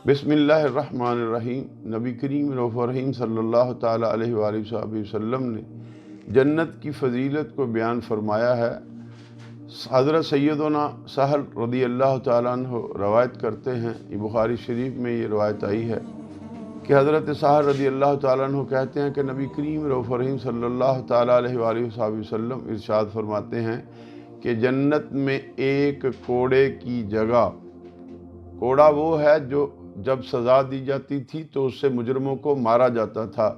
بسم اللہ الرحمن الرحیم۔ نبی کریم رؤوف رحیم صلی اللہ تعالیٰ علیہ وآلہ وسلم نے جنت کی فضیلت کو بیان فرمایا ہے۔ حضرت سیدنا سہل رضی اللہ تعالیٰ عنہ روایت کرتے ہیں، یہ بخاری شریف میں یہ روایت آئی ہے کہ حضرت سہل رضی اللہ تعالیٰ عنہ کہتے ہیں کہ نبی کریم رؤوف رحیم صلی اللہ تعالیٰ علیہ وآلہ وسلم ارشاد فرماتے ہیں کہ جنت میں ایک کوڑے کی جگہ، کوڑا وہ ہے جو جب سزا دی جاتی تھی تو اس سے مجرموں کو مارا جاتا تھا۔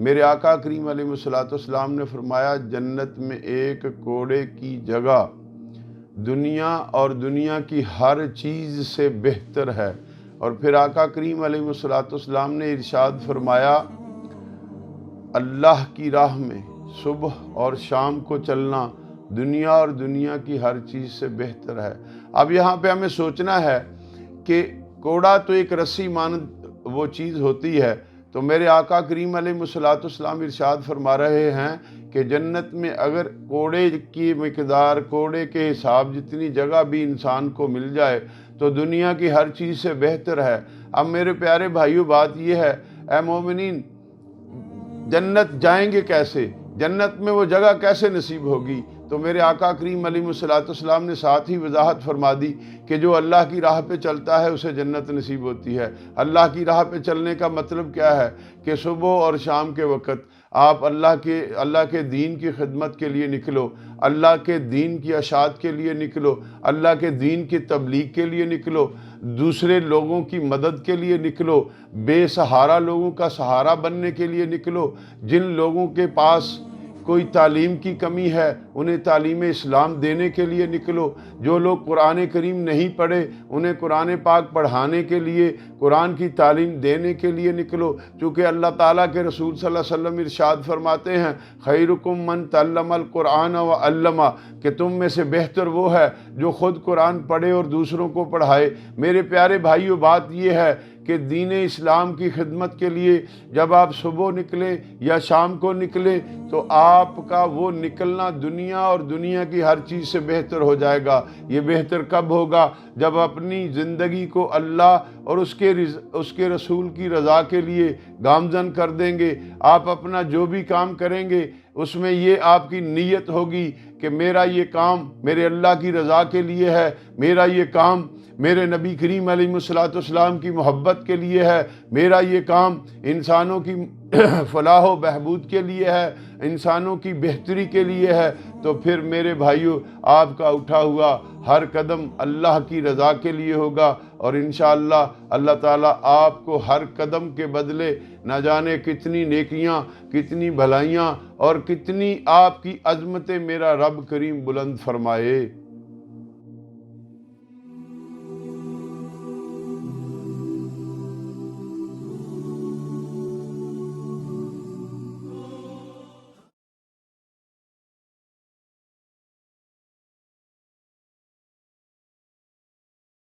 میرے آقا کریم علیہ السلام نے فرمایا جنت میں ایک کوڑے کی جگہ دنیا اور دنیا کی ہر چیز سے بہتر ہے۔ اور پھر آقا کریم علیہ السلام نے ارشاد فرمایا اللہ کی راہ میں صبح اور شام کو چلنا دنیا اور دنیا کی ہر چیز سے بہتر ہے۔ اب یہاں پہ ہمیں سوچنا ہے کہ کوڑا تو ایک رسی مانند وہ چیز ہوتی ہے، تو میرے آقا کریم علیہ السلام ارشاد فرما رہے ہیں کہ جنت میں اگر کوڑے کی مقدار، کوڑے کے حساب جتنی جگہ بھی انسان کو مل جائے تو دنیا کی ہر چیز سے بہتر ہے۔ اب میرے پیارے بھائیوں، بات یہ ہے، اے مومنین، جنت جائیں گے کیسے؟ جنت میں وہ جگہ کیسے نصیب ہوگی؟ تو میرے آقا کریم علیہ السلام نے ساتھ ہی وضاحت فرما دی کہ جو اللہ کی راہ پہ چلتا ہے اسے جنت نصیب ہوتی ہے۔ اللہ کی راہ پہ چلنے کا مطلب کیا ہے کہ صبح اور شام کے وقت آپ اللہ کے دین کی خدمت کے لیے نکلو، اللہ کے دین کی اشاعت کے لیے نکلو، اللہ کے دین کی تبلیغ کے لیے نکلو، دوسرے لوگوں کی مدد کے لیے نکلو، بے سہارا لوگوں کا سہارا بننے کے لیے نکلو، جن لوگوں کے پاس کوئی تعلیم کی کمی ہے انہیں تعلیم اسلام دینے کے لیے نکلو، جو لوگ قرآن کریم نہیں پڑھے انہیں قرآن پاک پڑھانے کے لیے، قرآن کی تعلیم دینے کے لیے نکلو، چونکہ اللہ تعالیٰ کے رسول صلی اللہ علیہ وسلم ارشاد فرماتے ہیں خیرکم من تعلم القرآن وعلمہ، کہ تم میں سے بہتر وہ ہے جو خود قرآن پڑھے اور دوسروں کو پڑھائے۔ میرے پیارے بھائیوں، بات یہ ہے کہ دین اسلام کی خدمت کے لیے جب آپ صبح نکلیں یا شام کو نکلیں تو آپ کا وہ نکلنا دنیا اور دنیا کی ہر چیز سے بہتر ہو جائے گا۔ یہ بہتر کب ہوگا؟ جب اپنی زندگی کو اللہ اور اس کے رسول کی رضا کے لیے گامزن کر دیں گے۔ آپ اپنا جو بھی کام کریں گے اس میں یہ آپ کی نیت ہوگی کہ میرا یہ کام میرے اللہ کی رضا کے لیے ہے، میرا یہ کام میرے نبی کریم علیہ السلام کی محبت کے لیے ہے، میرا یہ کام انسانوں کی فلاح و بہبود کے لیے ہے، انسانوں کی بہتری کے لیے ہے۔ تو پھر میرے بھائیوں، آپ کا اٹھا ہوا ہر قدم اللہ کی رضا کے لیے ہوگا، اور انشاءاللہ اللہ تعالیٰ آپ کو ہر قدم کے بدلے نہ جانے کتنی نیکیاں، کتنی بھلائیاں اور کتنی آپ کی عظمتیں میرا رب کریم بلند فرمائے۔